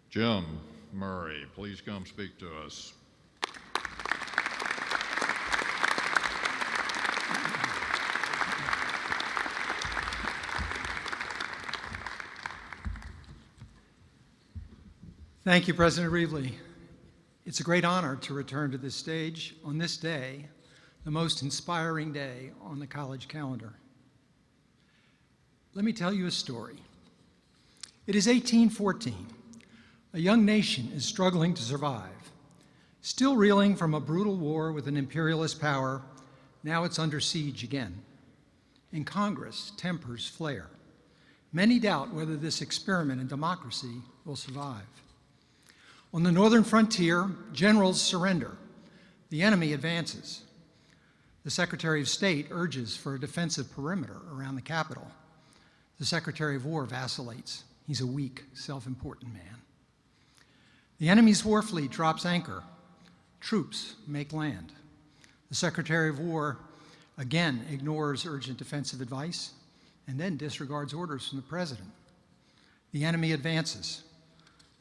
Jim Murray, please come speak to us. Thank you, President Reevely. It's a great honor to return to this stage on this day, the most inspiring day on the college calendar. Let me tell you a story. It is 1814. A young nation is struggling to survive. Still reeling from a brutal war with an imperialist power, now it's under siege again. In Congress, tempers flare. Many doubt whether this experiment in democracy will survive. On the northern frontier, generals surrender. The enemy advances. The Secretary of State urges for a defensive perimeter around the capital. The Secretary of War vacillates. He's a weak, self-important man. The enemy's war fleet drops anchor. Troops make land. The Secretary of War again ignores urgent defensive advice and then disregards orders from the President. The enemy advances.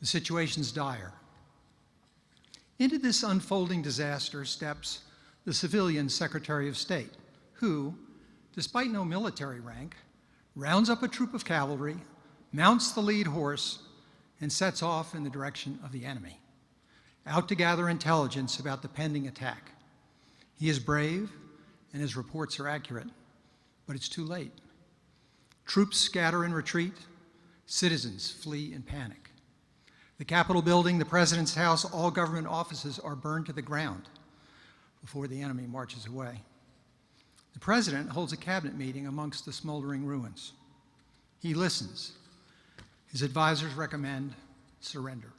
The situation's dire. Into this unfolding disaster steps the civilian Secretary of State, who, despite no military rank, rounds up a troop of cavalry, mounts the lead horse, and sets off in the direction of the enemy, out to gather intelligence about the pending attack. He is brave, and his reports are accurate, but it's too late. Troops scatter in retreat, citizens flee in panic. The Capitol building, the President's house, all government offices are burned to the ground before the enemy marches away. The President holds a cabinet meeting amongst the smoldering ruins. He listens. His advisors recommend surrender.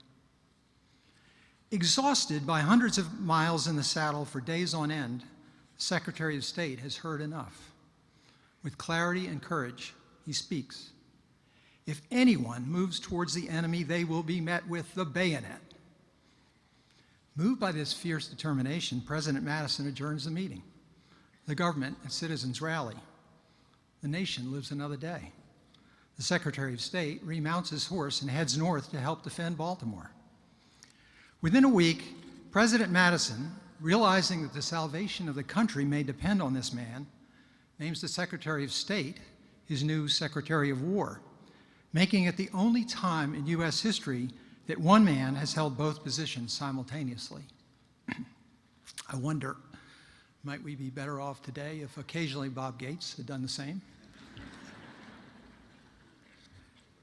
Exhausted by hundreds of miles in the saddle for days on end, the Secretary of State has heard enough. With clarity and courage, he speaks. If anyone moves towards the enemy, they will be met with the bayonet. Moved by this fierce determination, President Madison adjourns the meeting. The government and citizens rally. The nation lives another day. The Secretary of State remounts his horse and heads north to help defend Baltimore. Within a week, President Madison, realizing that the salvation of the country may depend on this man, names the Secretary of State his new Secretary of War, making it the only time in U.S. history that one man has held both positions simultaneously. I wonder, might we be better off today if occasionally Bob Gates had done the same?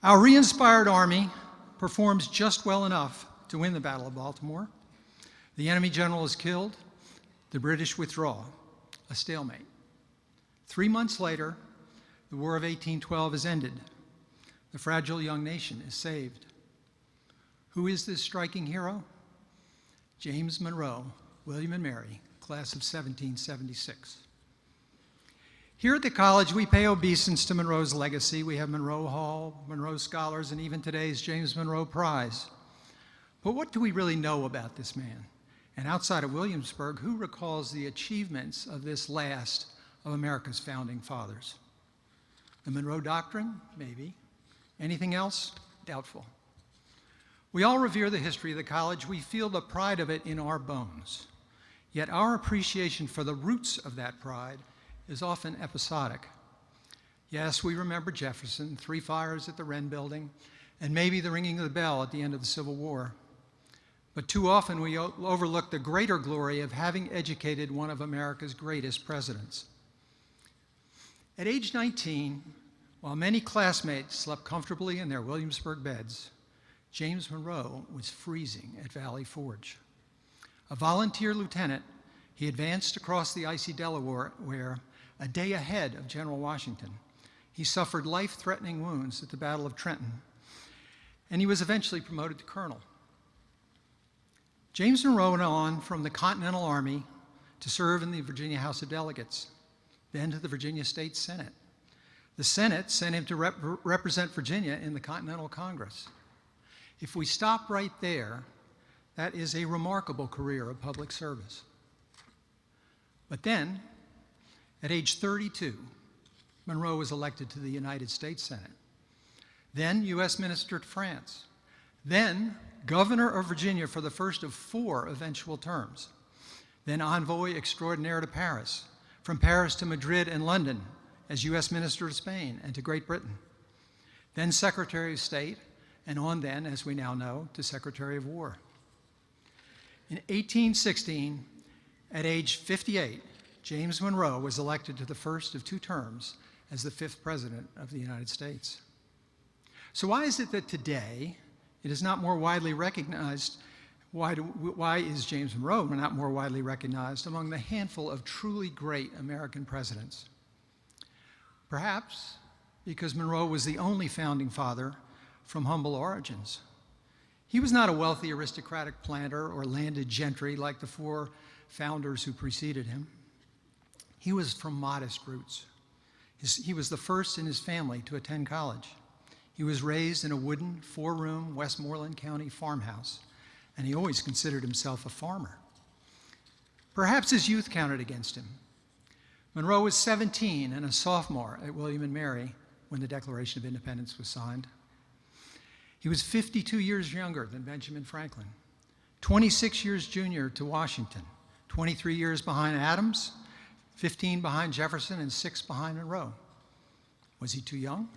Our re-inspired army performs just well enough to win the Battle of Baltimore. The enemy general is killed. The British withdraw, a stalemate. 3 months later, the War of 1812 is ended. The fragile young nation is saved. Who is this striking hero? James Monroe, William and Mary, class of 1776. Here at the college, we pay obeisance to Monroe's legacy. We have Monroe Hall, Monroe Scholars, and even today's James Monroe Prize. But what do we really know about this man? And outside of Williamsburg, who recalls the achievements of this last of America's founding fathers? The Monroe Doctrine? Maybe. Anything else? Doubtful. We all revere the history of the college. We feel the pride of it in our bones. Yet our appreciation for the roots of that pride is often episodic. Yes, we remember Jefferson, 3 fires at the Wren Building, and maybe the ringing of the bell at the end of the Civil War. But too often we overlook the greater glory of having educated one of America's greatest presidents. At age 19, while many classmates slept comfortably in their Williamsburg beds, James Monroe was freezing at Valley Forge. A volunteer lieutenant, he advanced across the icy Delaware where, a day ahead of General Washington, he suffered life-threatening wounds at the Battle of Trenton, and he was eventually promoted to colonel. James Monroe went on from the Continental Army to serve in the Virginia House of Delegates, then to the Virginia State Senate. The Senate sent him to represent Virginia in the Continental Congress. If we stop right there, that is a remarkable career of public service. But then, at age 32, Monroe was elected to the United States Senate. Then, U.S. Minister to France. Then, governor of Virginia for the first of 4 eventual terms, then envoy extraordinaire to Paris, from Paris to Madrid and London as U.S. Minister to Spain and to Great Britain, then Secretary of State, and on then, as we now know, to Secretary of War. In 1816, at age 58, James Monroe was elected to the first of 2 terms as the 5th President of the United States. So why is it that today it is not more widely recognized? Why is James Monroe not more widely recognized among the handful of truly great American presidents? Perhaps because Monroe was the only founding father from humble origins. He was not a wealthy aristocratic planter or landed gentry like the 4 founders who preceded him. He was from modest roots. He was the first in his family to attend college. He was raised in a wooden 4-room Westmoreland County farmhouse, and he always considered himself a farmer. Perhaps his youth counted against him. Monroe was 17 and a sophomore at William & Mary when the Declaration of Independence was signed. He was 52 years younger than Benjamin Franklin, 26 years junior to Washington, 23 years behind Adams, 15 behind Jefferson, and 6 behind Monroe. Was he too young?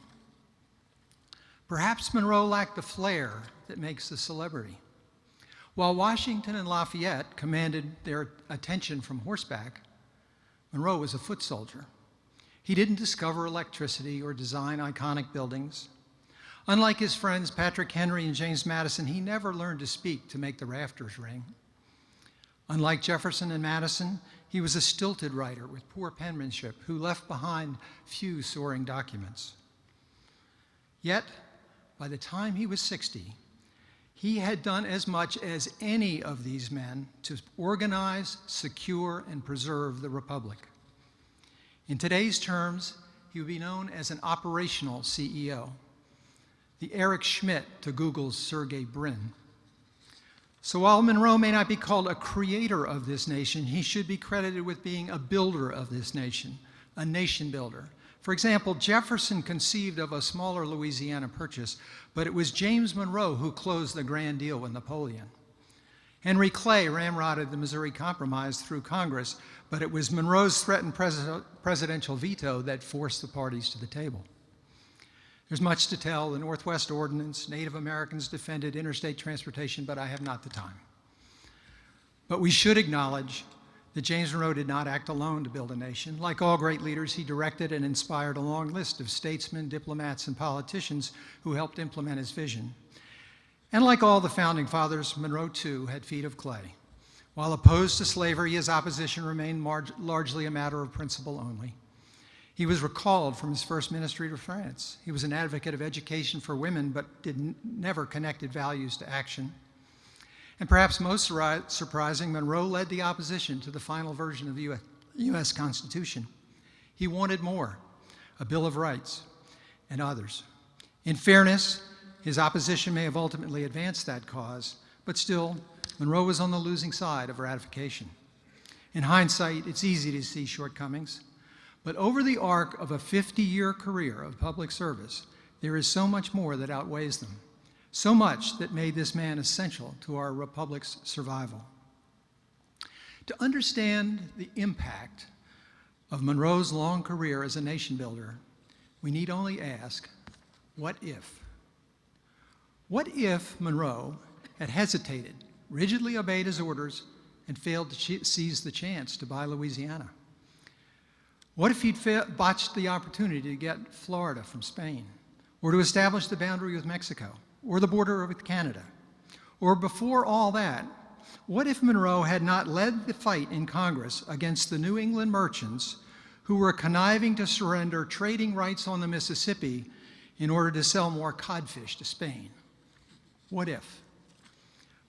Perhaps Monroe lacked the flair that makes the celebrity. While Washington and Lafayette commanded their attention from horseback, Monroe was a foot soldier. He didn't discover electricity or design iconic buildings. Unlike his friends Patrick Henry and James Madison, he never learned to speak to make the rafters ring. Unlike Jefferson and Madison, he was a stilted writer with poor penmanship who left behind few soaring documents. Yet, by the time he was 60, he had done as much as any of these men to organize, secure, and preserve the Republic. In today's terms, he would be known as an operational CEO, the Eric Schmidt to Google's Sergey Brin. So while Monroe may not be called a creator of this nation, he should be credited with being a builder of this nation, a nation builder. For example, Jefferson conceived of a smaller Louisiana Purchase, but it was James Monroe who closed the grand deal with Napoleon. Henry Clay ramrodded the Missouri Compromise through Congress, but it was Monroe's threatened presidential veto that forced the parties to the table. There's much to tell. The Northwest Ordinance, Native Americans defended interstate transportation, but I have not the time. But we should acknowledge that James Monroe did not act alone to build a nation. Like all great leaders, he directed and inspired a long list of statesmen, diplomats, and politicians who helped implement his vision. And like all the founding fathers, Monroe too had feet of clay. While opposed to slavery, his opposition remained largely a matter of principle only. He was recalled from his first ministry to France. He was an advocate of education for women, but never connected values to action. And perhaps most surprising, Monroe led the opposition to the final version of the U.S. Constitution. He wanted more, a Bill of Rights, and others. In fairness, his opposition may have ultimately advanced that cause, but still, Monroe was on the losing side of ratification. In hindsight, it's easy to see shortcomings, but over the arc of a 50-year career of public service, there is so much more that outweighs them, so much that made this man essential to our republic's survival. To understand the impact of Monroe's long career as a nation builder, we need only ask, what if? What if Monroe had hesitated, rigidly obeyed his orders, and failed to seize the chance to buy Louisiana? What if he'd botched the opportunity to get Florida from Spain, or to establish the boundary with Mexico, or the border with Canada? Or before all that, what if Monroe had not led the fight in Congress against the New England merchants who were conniving to surrender trading rights on the Mississippi in order to sell more codfish to Spain? What if?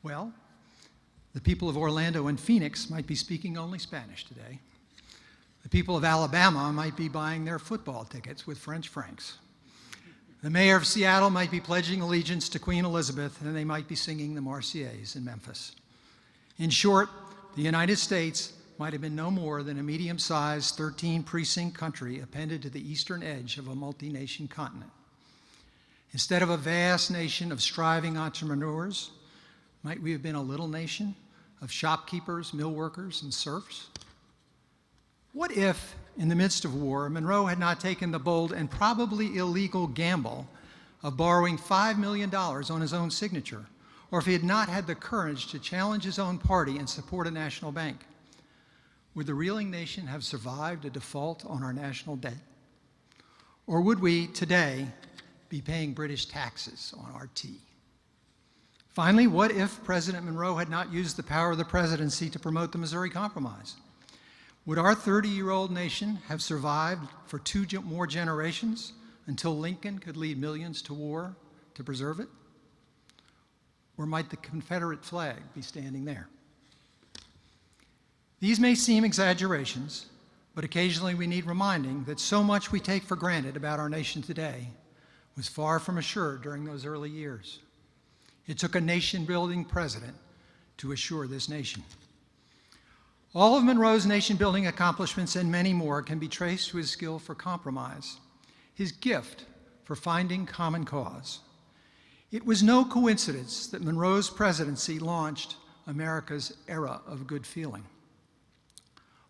Well, the people of Orlando and Phoenix might be speaking only Spanish today. The people of Alabama might be buying their football tickets with French francs. The mayor of Seattle might be pledging allegiance to Queen Elizabeth, and they might be singing the Marseillaise in Memphis. In short, the United States might have been no more than a medium-sized 13-precinct country appended to the eastern edge of a multi-nation continent. Instead of a vast nation of striving entrepreneurs, Might we have been a little nation of shopkeepers, mill workers, and serfs? What if, in the midst of war, Monroe had not taken the bold and probably illegal gamble of borrowing $5 million on his own signature, or if he had not had the courage to challenge his own party and support a national bank? Would the reeling nation have survived a default on our national debt? Or would we, today, be paying British taxes on our tea? Finally, what if President Monroe had not used the power of the presidency to promote the Missouri Compromise? Would our 30-year-old nation have survived for two more generations until Lincoln could lead millions to war to preserve it? Or might the Confederate flag be standing there? These may seem exaggerations, but occasionally we need reminding that so much we take for granted about our nation today was far from assured during those early years. It took a nation-building president to assure this nation. All of Monroe's nation-building accomplishments and many more can be traced to his skill for compromise, his gift for finding common cause. It was no coincidence that Monroe's presidency launched America's era of good feeling.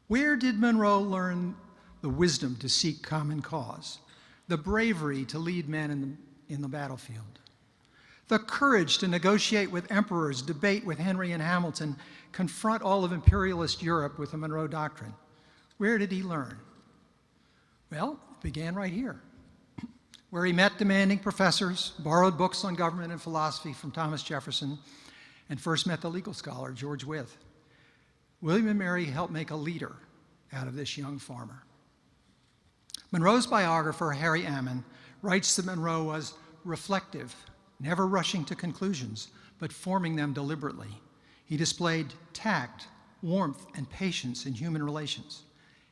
Where did Monroe learn the wisdom to seek common cause, the bravery to lead men in the battlefield, the courage to negotiate with emperors, debate with Henry and Hamilton, confront all of imperialist Europe with the Monroe Doctrine? Where did he learn? Well, it began right here, where he met demanding professors, borrowed books on government and philosophy from Thomas Jefferson, and first met the legal scholar, George Wythe. William and Mary helped make a leader out of this young farmer. Monroe's biographer, Harry Ammon, writes that Monroe was reflective, never rushing to conclusions, but forming them deliberately. He displayed tact, warmth, and patience in human relations.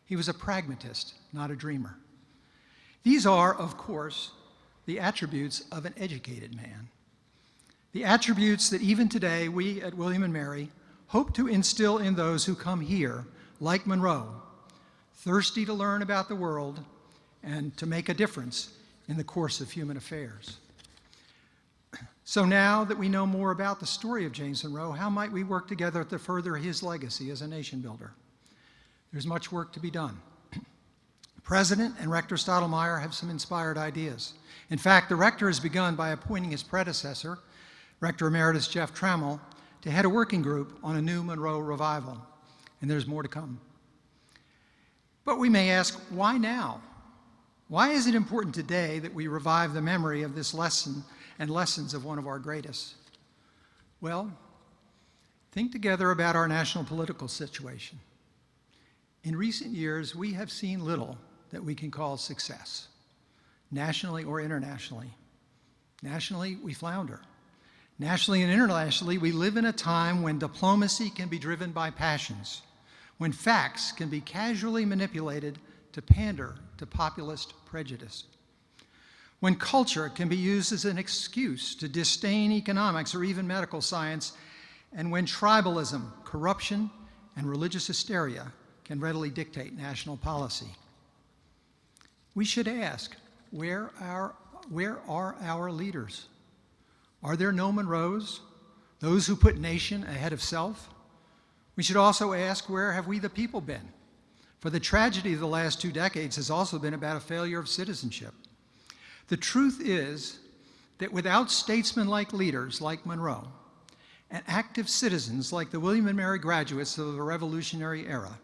He was a pragmatist, not a dreamer. These are, of course, the attributes of an educated man. The attributes that even today we at William and Mary hope to instill in those who come here, like Monroe, thirsty to learn about the world and to make a difference in the course of human affairs. So now that we know more about the story of James Monroe, how might we work together to further his legacy as a nation builder? There's much work to be done. President and Rector Stottlemyre have some inspired ideas. In fact, the rector has begun by appointing his predecessor, Rector Emeritus Jeff Trammell, to head a working group on a new Monroe revival, and there's more to come. But we may ask, why now? Why is it important today that we revive the memory of this lesson and lessons of one of our greatest? Well, think together about our national political situation. In recent years, we have seen little that we can call success, nationally or internationally. Nationally, we flounder. Nationally and internationally, we live in a time when diplomacy can be driven by passions, when facts can be casually manipulated to pander to populist prejudice, when culture can be used as an excuse to disdain economics or even medical science, and when tribalism, corruption, and religious hysteria can readily dictate national policy. We should ask, where are our leaders? Are there no Monroes, those who put nation ahead of self? We should also ask, where have we the people been? For the tragedy of the last 2 decades has also been about a failure of citizenship. The truth is that without statesman-like leaders like Monroe and active citizens like the William and Mary graduates of the Revolutionary era,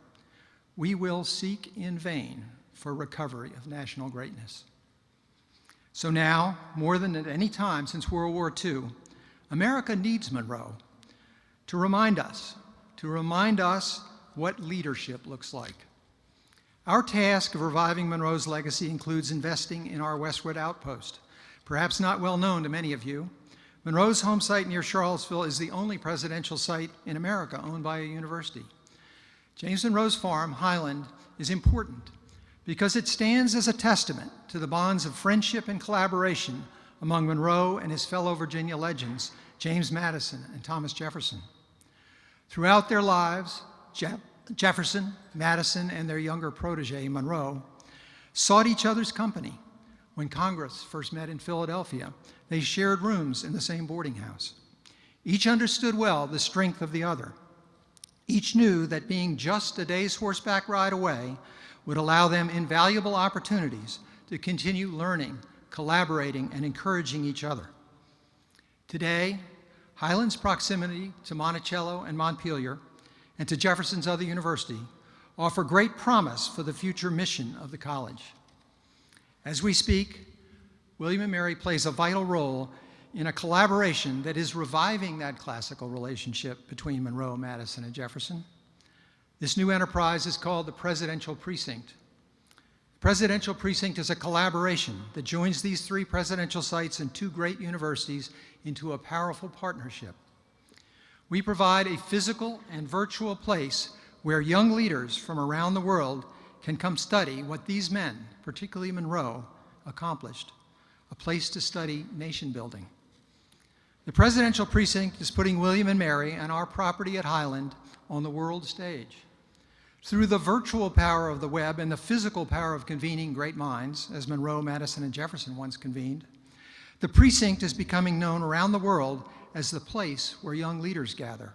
we will seek in vain for recovery of national greatness. So now, more than at any time since World War II, America needs Monroe to remind us what leadership looks like. Our task of reviving Monroe's legacy includes investing in our Westwood Outpost. Perhaps not well known to many of you, Monroe's home site near Charlottesville is the only presidential site in America owned by a university. James Monroe's farm, Highland, is important because it stands as a testament to the bonds of friendship and collaboration among Monroe and his fellow Virginia legends, James Madison and Thomas Jefferson. Throughout their lives, Jefferson, Madison, and their younger protege, Monroe, sought each other's company. When Congress first met in Philadelphia, they shared rooms in the same boarding house. Each understood well the strength of the other. Each knew that being just a day's horseback ride away would allow them invaluable opportunities to continue learning, collaborating, and encouraging each other. Today, Highland's proximity to Monticello and Montpelier and to Jefferson's other university offer great promise for the future mission of the college. As we speak, William & Mary plays a vital role in a collaboration that is reviving that classical relationship between Monroe, Madison, and Jefferson. This new enterprise is called the Presidential Precinct. The Presidential Precinct is a collaboration that joins these three presidential sites and two great universities into a powerful partnership. We provide a physical and virtual place where young leaders from around the world can come study what these men, particularly Monroe, accomplished, a place to study nation building. The Presidential Precinct is putting William & Mary and our property at Highland on the world stage. Through the virtual power of the web and the physical power of convening great minds, as Monroe, Madison, and Jefferson once convened, the precinct is becoming known around the world as the place where young leaders gather.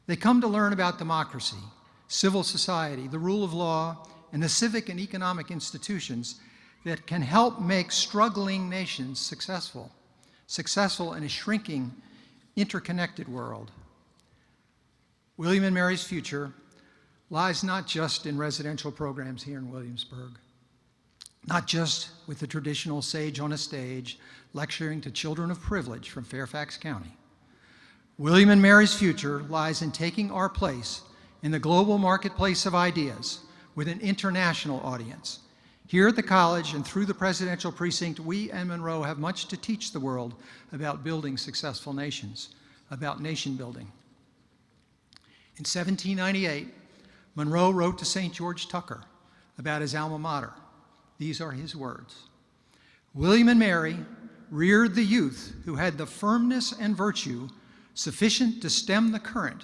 They come to learn about democracy, civil society, the rule of law, and the civic and economic institutions that can help make struggling nations successful in a shrinking, interconnected world. William & Mary's future lies not just in residential programs here in Williamsburg, not just with the traditional sage on a stage lecturing to children of privilege from Fairfax County. William & Mary's future lies in taking our place in the global marketplace of ideas with an international audience. Here at the college and through the Presidential Precinct, we and Monroe have much to teach the world about building successful nations, about nation building. In 1798, Monroe wrote to St. George Tucker about his alma mater. These are his words. William & Mary reared the youth who had the firmness and virtue sufficient to stem the current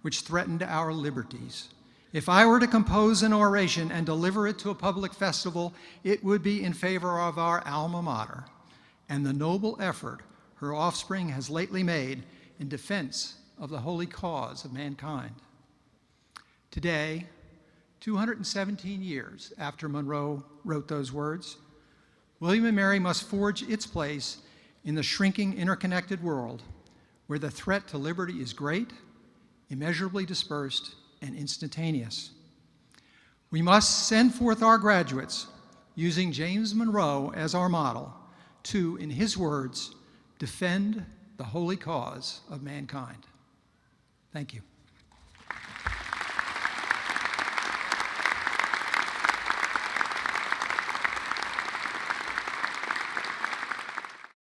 which threatened our liberties. If I were to compose an oration and deliver it to a public festival, it would be in favor of our alma mater and the noble effort her offspring has lately made in defense of the holy cause of mankind. Today, 217 years after Monroe wrote those words, William & Mary must forge its place in the shrinking, interconnected world where the threat to liberty is great, immeasurably dispersed, and instantaneous. We must send forth our graduates, using James Monroe as our model, to, in his words, defend the holy cause of mankind. Thank you.